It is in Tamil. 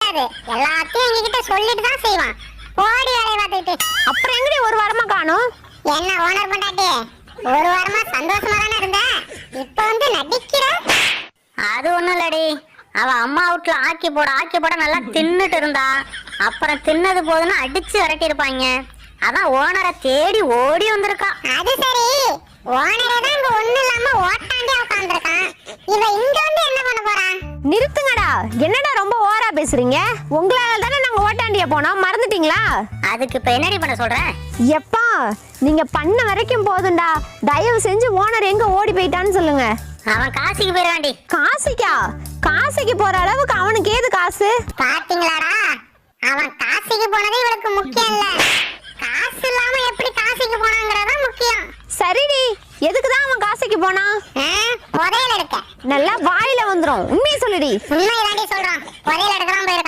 மாட்டாது. எல்லாத்தையும் எங்ககிட்ட சொல்லிட்டு தான் செய்வான். போடி வேலையை பார்த்துக்கிட்டு. அப்புறம் எங்கடி ஒரு வாரமா காணோம்? என்ன ஓனர் பொண்டாட்டி, ஒரு வாரமா சந்தோஷமா தானே இருந்த, இப்ப வந்து நடிக்கிற? அது ஒண்ணும் இல்லடி, அவ அம்மா வீட்டுல ஆக்கி போட நல்லா தின்னுட்டு இருந்தா. அப்புறம் தின்னது போதுன்னு அடிச்சு விரட்டி இருப்பாங்க. அதான் ஓனரை தேடி ஓடி வந்திருக்கா. அது சரி, ஓனரே தான் இங்க ஒண்ணு இல்லாம ஓட்டாண்டியா உட்கார்ந்திருக்கான். இவ இங்க வந்து என்ன பண்ண போறான்? நிறுத்துங்கடா, என்னடா ரொம்ப ஓவரா பேசுறீங்க? உங்களால தானே நாங்க ஓட்டாண்டிய போனோம், மறந்துட்டீங்களா? அதுக்கு இப்ப என்னடி பண்ண சொல்ற? எப்பா நீங்க பண்ண வரைக்கும் போதும்டா. தயவு செஞ்சு ஓனர் எங்க ஓடி போயிட்டான்னு சொல்லுங்க. அவன் காசிக்கு போயிடுவாண்டி. காசிக்கா? காசிக்கு போற அளவுக்கு அவனுக்கு ஏது காசு? பாத்தீங்களாடா, அவன் காசிக்கு போனது இவளுக்கு முக்கியம் இல்ல, காசு இல்லாம எப்படி காசிக்கு போனாங்கறத முக்கியம். சரிடி, எதுக்குதான் அவன் காசிக்கு போனான்? புதையல் எடுக்க. நல்லா வாயில வந்துரும், உண்மையை சொல்லுடி. உண்மை தாண்டி சொல்றான், புதையல் எடுக்கலாம் போயிருக்கான்.